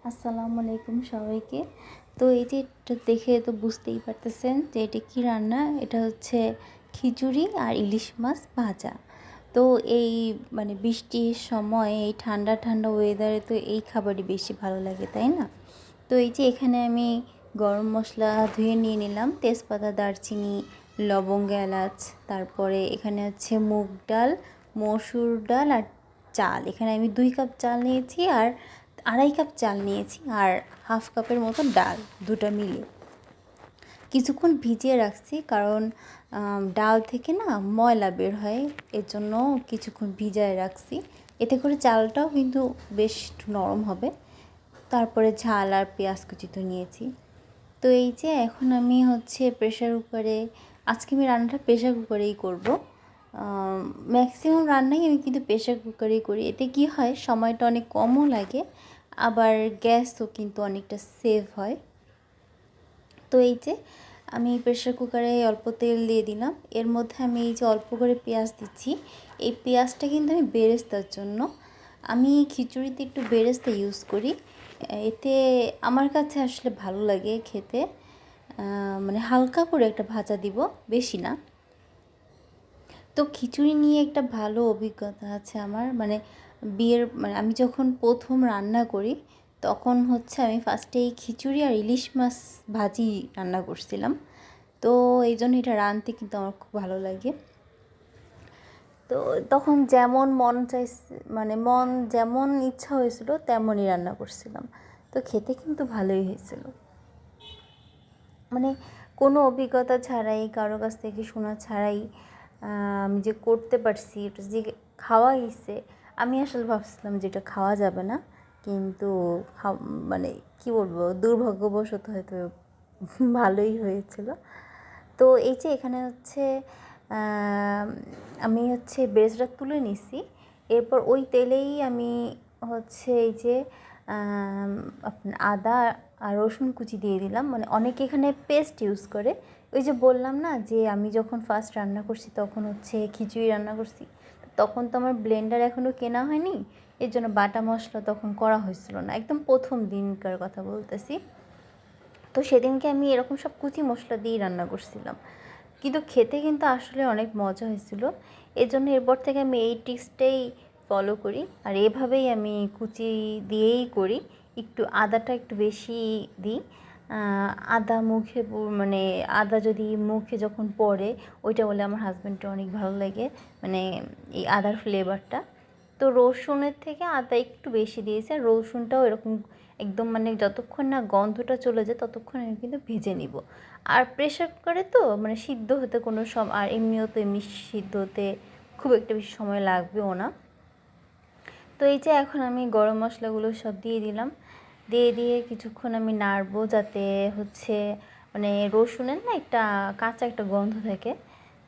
আসসালামু আলাইকুম সবাইকে। তো এই যে এটা দেখে তো বুঝতেই পারতেছেন যে এটা কী রান্না। এটা হচ্ছে খিচুড়ি আর ইলিশ মাছ ভাজা। তো এই বৃষ্টির সময় এই ঠান্ডা ঠান্ডা ওয়েদারে তো এই খাবারই বেশি ভালো লাগে, তাই না? তো এই যে এখানে আমি গরম মশলা ধুয়ে নিয়ে নিলাম, তেজপাতা, দারচিনি, লবঙ্গ, এলাচ। তারপরে এখানে হচ্ছে মুগ ডাল, মসুর ডাল আর চাল। এখানে আমি 2 কাপ চাল নিয়েছি আর 2.5 কাপ চাল নিয়েছি আর হাফ কাপের মতো ডাল, দুটো মিলিয়ে কিছুক্ষণ ভিজিয়ে রাখছি। কারণ ডাল থেকে না ময়লা বের হয়, এর জন্য কিছুক্ষণ ভিজায় রাখছি। এতে করে চালটাও কিন্তু বেশ নরম হবে। তারপরে ঝাল আর পেঁয়াজ কুচি তো নিয়েছি। তো এই যে এখন আমি হচ্ছে প্রেশার কুকারে, আজকে আমি রান্নাটা প্রেশার কুকারেই করব। ম্যাক্সিমাম রান্নাই আমি কিন্তু প্রেশার কুকারেই করি। এতে কি হয়, সময়টা অনেক কমও লাগে, আবার গ্যাসও কিন্তু অনেকটা সেভ হয়। তো এই যে আমি প্রেশার কুকারে অল্প তেল দিয়ে দিলাম। এর মধ্যে আমি এই যে অল্প করে পেঁয়াজ দিচ্ছি। এই পেঁয়াজটা কিন্তু আমি বেরেস্তার জন্য, আমি খিচুড়িতে একটু বেরেস্তা ইউজ করি। এতে আমার কাছে আসলে ভালো লাগে খেতে। হালকা করে একটা ভাজা দিব, বেশি না। তো খিচুড়ি নিয়ে একটা ভালো অভিজ্ঞতা আছে আমার। বিয়ের আমি যখন প্রথম রান্না করি, তখন হচ্ছে আমি ফার্স্টে এই খিচুড়ি আর ইলিশ মাছ ভাজি রান্না করছিলাম। তো এই জন্য এটা রাঁধতে কিন্তু আমার খুব ভালো লাগে। তো তখন যেমন মন চাইছে, মন যেমন ইচ্ছা হয়েছিল তেমনই রান্না করছিলাম। তো খেতে কিন্তু ভালোই হয়েছিল। কোনো অভিজ্ঞতা ছাড়াই, কারো কাছ থেকে শোনা ছাড়াই আমি যে করতে পারছি, এটা যে খাওয়া গেছে। আমি আসলে ভাবছিলাম যে এটা খাওয়া যাবে না, কিন্তু কী বলবো, দুর্ভাগ্যবশত হয়তো ভালোই হয়েছিল। তো এই যে এখানে হচ্ছে আমি হচ্ছে বেরেস্তাটা তুলে নিছি। এরপর ওই তেলেই আমি হচ্ছে এই যে আপনার আদা আর রসুন কুচি দিয়ে দিলাম। অনেকে এখানে পেস্ট ইউজ করে। ওই যে বললাম না যে আমি যখন ফার্স্ট রান্না করছি তখন হচ্ছে খিচুড়ি রান্না করছি, তখন তো আমার ব্লেন্ডার এখনও কেনা হয়নি, এর জন্য বাটা মশলা তখন করা হয়েছিল না, একদম প্রথম দিনকার কথা বলতেছি। তো সেদিনকে আমি এরকম সব কুচি মশলা দিয়েই রান্না করছিলাম, কিন্তু খেতে কিন্তু আসলে অনেক মজা হয়েছিল। এই জন্য এরপর থেকে আমি এই টিপসটাই ফলো করি, আর এভাবেই আমি কুচি দিয়েই করি। একটু আদাটা একটু বেশি দিই। আদা মুখে আদা যদি মুখে যখন পড়ে, ওইটা বলে আমার হাজব্যান্ডের অনেক ভালো লাগে, এই আদার ফ্লেভারটা। তো রসুনের থেকে আদা একটু বেশি দিয়েছি, আর রসুনটাও এরকম একদম যতক্ষণ না গন্ধটা চলে যায় ততক্ষণ আমি কিন্তু ভেজে নিব। আর প্রেশার কুকারে তো সিদ্ধ হতে আর এমনিও তো এমনি সিদ্ধ হতে খুব একটা বেশি সময় লাগবেও না। তো এই যে এখন আমি গরম মশলাগুলো সব দিয়ে দিলাম, দিয়ে কিছুক্ষণ আমি নাড়বো, যাতে হচ্ছে রসুনের না একটা কাঁচা একটা গন্ধ থাকে,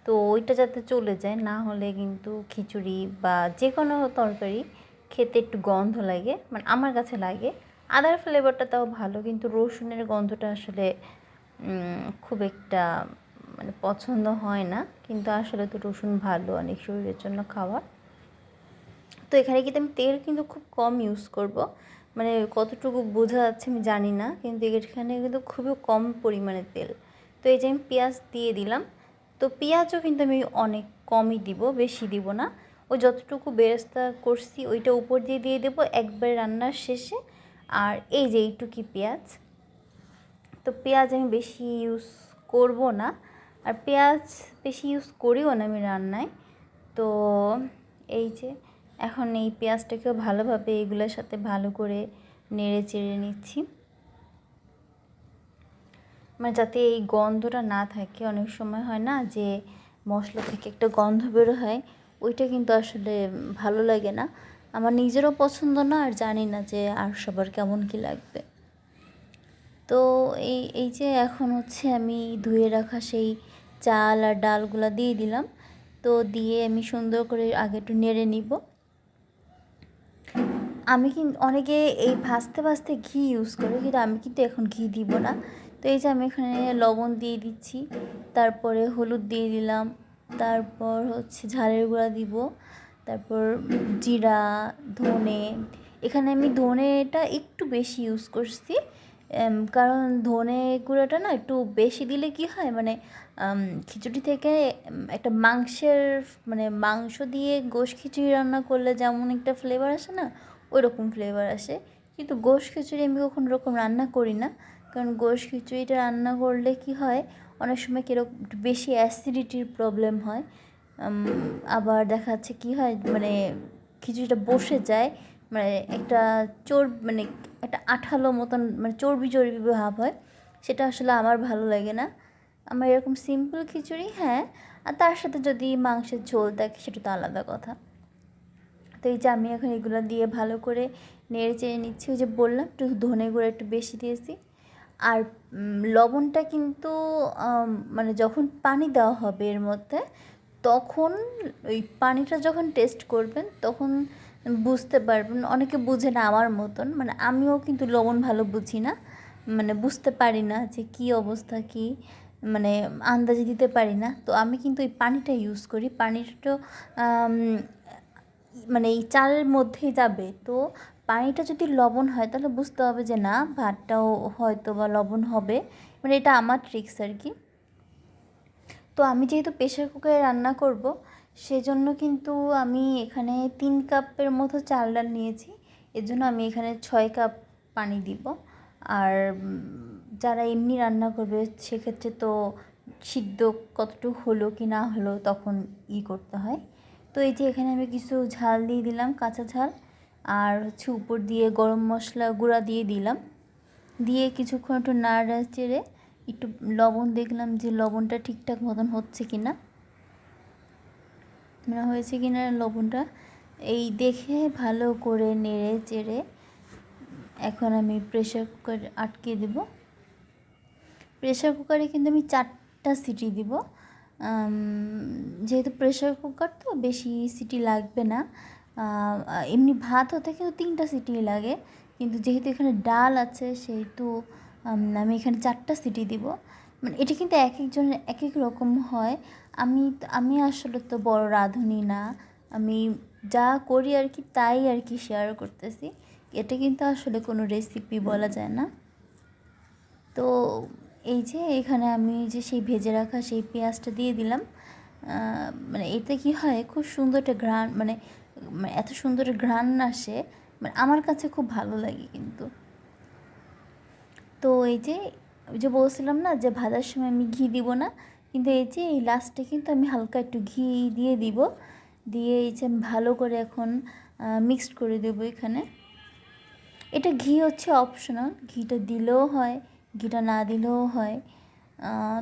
তো ওইটা যাতে চলে যায়। না হলে কিন্তু খিচুড়ি বা যে কোনো তরকারি খেতে একটু গন্ধ লাগে, আমার কাছে লাগে। আদার ফ্লেভারটা তাও ভালো, কিন্তু রসুনের গন্ধটা আসলে খুব একটা পছন্দ হয় না। কিন্তু আসলে তো রসুন ভালো অনেক শরীরের জন্য খাওয়া। তো এখানে কিন্তু আমি তেল কিন্তু খুব কম ইউজ করব, কতটুকু বোঝা যাচ্ছে আমি জানি না, কিন্তু এখানে কিন্তু খুবই কম পরিমাণে তেল। তো এই যে আমি পেঁয়াজ দিয়ে দিলাম। তো পেঁয়াজও কিন্তু আমি অনেক কমই দিব, বেশি দিব না। ওই যতটুকু বেরেস্তা করছি ওইটা উপর দিয়ে দেবো একবার রান্নার শেষে। আর এই যে এইটুকি পেঁয়াজ, তো পেঁয়াজ আমি বেশি ইউজ করব না, আর পেঁয়াজ বেশি ইউজ করিও না আমি রান্নায়। তো এই যে এখন এই পেঁয়াজটাকেও ভালোভাবে এগুলোর সাথে ভালো করে নেড়ে চেড়ে নিচ্ছি, যাতে এই গন্ধটা না থাকে। অনেক সময় হয় না যে মশলা থেকে একটা গন্ধ বেরো হয়, ওইটা কিন্তু আসলে ভালো লাগে না, আমার নিজেরও পছন্দ না, আর জানি না যে আর সবার কেমন কী লাগবে। তো এই যে এখন হচ্ছে আমি ধুয়ে রাখা সেই চাল আর ডালগুলা দিয়ে দিলাম। তো দিয়ে আমি সুন্দর করে আগে একটু নেড়ে নিব। আমি কিন্তু অনেকে এই ভাজতে ভাজতে ঘি ইউজ করে, কিন্তু আমি কিন্তু এখন ঘি দিব না। তো এই যে আমি এখানে লবণ দিয়ে দিচ্ছি, তারপরে হলুদ দিয়ে দিলাম, তারপর হচ্ছে ঝালের গুঁড়া দিব, তারপর জিরা, ধনে, এখানে আমি ধনেটা একটু বেশি ইউজ করছি, কারণ ধনে গুঁড়োটা না একটু বেশি দিলে কি হয় মানে খিচুড়ি থেকে একটা মাংসের মানে মাংস দিয়ে গোশ খিচুড়ি রান্না করলে যেমন একটা ফ্লেভার আসে না, ওই রকম ফ্লেভার আসে। কিন্তু গোশ খিচুড়ি আমি কখনো ওরকম রান্না করি না, কারণ গোশ খিচুড়িটা রান্না করলে কি হয় অনেক সময় কীরকম একটু বেশি অ্যাসিডিটির প্রবলেম হয়। আবার দেখা যাচ্ছে কী হয় মানে খিচুড়িটা বসে যায়, মানে একটা মানে একটা আঠালো মতন মানে চর্বি চর্বি ভাব হয়, সেটা আসলে আমার ভালো লাগে না। আমার এরকম সিম্পল খিচুড়ি হ্যাঁ, আর তার সাথে যদি মাংসের ঝোল থাকে সেটা তো আলাদা কথা। তো এই যে আমি এখন এগুলো দিয়ে ভালো করে নেড়ে চেড়ে নিচ্ছি। ওই যে বললাম একটু ধনে গুঁড়ো একটু বেশি দিয়েছি। আর লবণটা কিন্তু মানে যখন পানি দেওয়া হবে এর মধ্যে, তখন ওই পানিটা যখন টেস্ট করবেন তখন বুঝতে পারবেন। অনেকে বুঝে না আমার মতন, মানে আমিও কিন্তু লবণ ভালো বুঝি না, মানে বুঝতে পারি না যে কী অবস্থা কী, মানে আন্দাজে দিতে পারি না। তো আমি কিন্তু ওই পানিটা ইউজ করি। পানিটা মানে এই চালের মধ্যেই যাবে, তো পানিটা যদি লবণ হয় তাহলে বুঝতে হবে যে না ভাতটাও হয়তো বা লবণ হবে, মানে এটা আমার ট্রিক্স আর কি। তো আমি যেহেতু প্রেশার কুকারে রান্না করব, সেজন্য কিন্তু আমি এখানে 3 কাপের মতো চাল ডাল নিয়েছি, এর জন্য আমি এখানে 6 কাপ পানি দিব। আর যারা এমনি রান্না করবে সেক্ষেত্রে তো সিদ্ধ কতটুকু হলো কি না হলো তখন করতে হয়। তো এই যে এখানে আমি কিছু ঝাল দিয়ে দিলাম, কাঁচা ঝাল, আর হচ্ছে উপর দিয়ে গরম মশলা গুঁড়া দিয়ে দিলাম। দিয়ে কিছুক্ষণ একটু নাড়া চেড়ে একটু লবণ দেখলাম যে লবণটা ঠিকঠাক মতন হচ্ছে কি না, মানে হয়েছে কি না লবণটা, এই দেখে ভালো করে নেড়ে চেড়ে এখন আমি প্রেশার কুকার আটকে দেব। প্রেশার কুকারে কিন্তু আমি 4টা সিটি দিব, যেহেতু প্রেশার কুকার তো বেশি সিটি লাগবে না। এমনি ভাত হতে কিন্তু 3টা সিটি লাগে, কিন্তু যেহেতু এখানে ডাল আছে সেহেতু আমি এখানে 4টা সিটি দিব। মানে এটা কিন্তু এক একজনের এক এক রকম হয়। আমি আসলে তো বড় রাঁধুনি না, আমি যা করি আর কি তাই আর কি শেয়ার করতেছি। এটা কিন্তু আসলে কোনো রেসিপি বলা যায় না। তো এই যে এখানে আমি যে সেই ভেজে রাখা সেই পেঁয়াজটা দিয়ে দিলাম। মানে এতে কি হয় খুব সুন্দর একটা ঘ্রাণ, মানে এত সুন্দর ঘ্রাণ আসে, মানে আমার কাছে খুব ভালো লাগে কিন্তু। তো এই যে ওই যে বলছিলাম না যে ভাজার সময় আমি ঘি দিব না, কিন্তু এই যে এই লাস্টে কিন্তু আমি হালকা একটু ঘি দিয়ে দিব। দিয়ে এই যে আমি ভালো করে এখন মিক্সড করে দেবো এখানে। এটা ঘি হচ্ছে অপশনাল, ঘিটা দিলেও হয় ঘিটা না দিলেও হয়।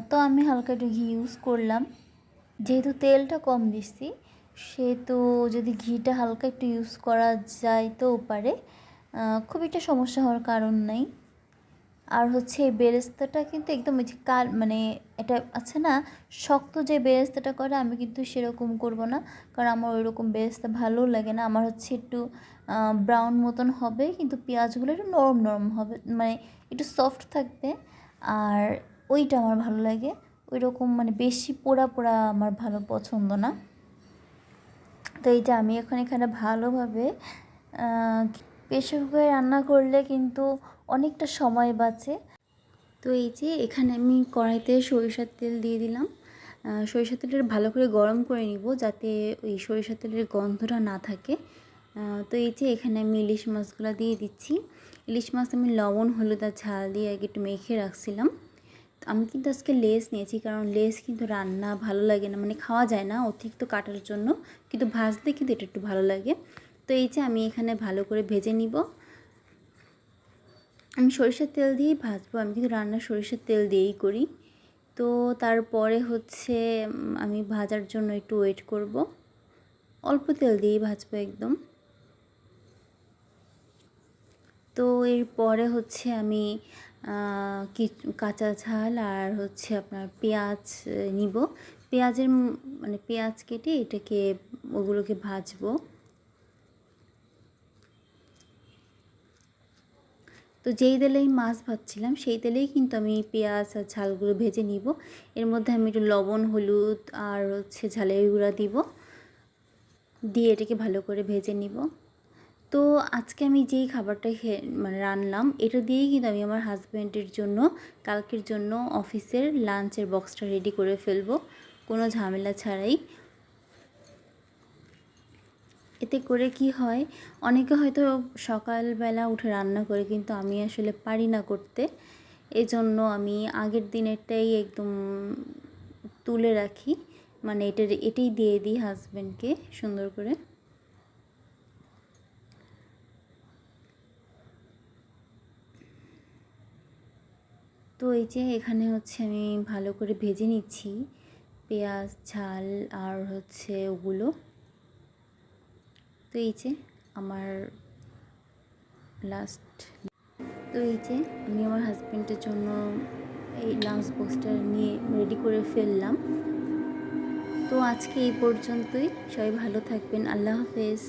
তো আমি হালকা একটু ঘি ইউজ করলাম, যেহেতু তেলটা কম দিচ্ছি সেহেতু যদি ঘিটা হালকা একটু ইউজ করা যাইতেও পারে, খুব একটা সমস্যা হওয়ার কারণ নেই। আর হচ্ছে এই বেরেস্তাটা কিন্তু একদম ওই যে মানে এটা আছে না শক্ত যে বেরেস্তাটা করে, আমি কিন্তু সেরকম করব না, কারণ আমার ওই রকম বেরেস্তা ভালো লাগে না। আমার হচ্ছে একটু ব্রাউন মতন হবে, কিন্তু পেঁয়াজগুলো একটু নরম নরম হবে, মানে একটু সফট থাকবে, আর ওইটা আমার ভালো লাগে। ওই রকম মানে বেশি পোড়া পোড়া আমার ভালো পছন্দ না। তো এই যে আমি এখন এখানে ভালোভাবে প্রেশার কুকারে রান্না করলে কিন্তু অনেকটা সময় বাঁচে। তো এই যে এখানে আমি কড়াইতে সরিষার তেল দিয়ে দিলাম। সরিষার তেলটা ভালো করে গরম করে নিব যাতে ওই সরিষার তেলের গন্ধটা না থাকে। তো এই যে এখানে আমি ইলিশ মাছগুলো দিয়ে দিচ্ছি। ইলিশ মাছ আমি লবণ হলুদ আর ঝাল দিয়ে আগে একটু মেখে রাখছিলাম। আমি কিন্তু আজকে লেস নিয়েছি, কারণ লেস কিন্তু রান্না ভালো লাগে না, মানে খাওয়া যায় না অতিরিক্ত কাটার জন্য, কিন্তু ভাজলে কিন্তু এটা একটু ভালো লাগে। তো এই যে আমি এখানে ভালো করে ভেজে নিব। আমি সরিষার তেল দিয়েই ভাজবো, আমি কিন্তু রান্না সরিষার তেল দিয়েই করি। তো তারপরে হচ্ছে আমি ভাজার জন্য একটু ওয়েট করব, অল্প তেল দিয়েই ভাজবো একদম। তো এরপরে হচ্ছে আমি কাঁচা ঝাল আর হচ্ছে আপনার পেঁয়াজ নিব। পেঁয়াজের মানে পেঁয়াজ কেটে এটাকে ওগুলোকে ভাজবো। তো যেই তেলেই মাছ ভাজছিলাম সেই তেলেই কিন্তু আমি পেঁয়াজ আর ঝালগুলো ভেজে নিব। এর মধ্যে আমি একটু লবণ হলুদ আর হচ্ছে ঝালের গুঁড়া দিব, দিয়ে এটাকে ভালো করে ভেজে নিব। তো আজকে আমি যেই খাবারটা রানলাম এটা দিয়েই কিন্তু আমি আমার হাজব্যান্ডের জন্য কালকের জন্য অফিসের লাঞ্চের বক্সটা রেডি করে ফেলবো, কোনো ঝামেলা ছাড়াই। এতে করে কি হয়, অনেকে হয়তো সকালবেলা উঠে রান্না করে, কিন্তু আমি আসলে পারি না করতে। এজন্য আমি আগের দিনেরটাই একদম তুলে রাখি, মানে এটাই দিয়ে দিই হাজব্যান্ডকে সুন্দর করে। তো এই যে এখানে হচ্ছে আমি ভালো করে ভেজে নিচ্ছি পেঁয়াজ, ঝাল আর হচ্ছে ওগুলো। তো এই যে আমার লাস্ট, তো এই যে আমি আমার হাজব্যান্ডের জন্য এই লাঞ্চ বক্সটা নিয়ে রেডি করে ফেললাম। তো আজকে এই পর্যন্তই, সবাই ভালো থাকবেন, আল্লাহ হাফেজ।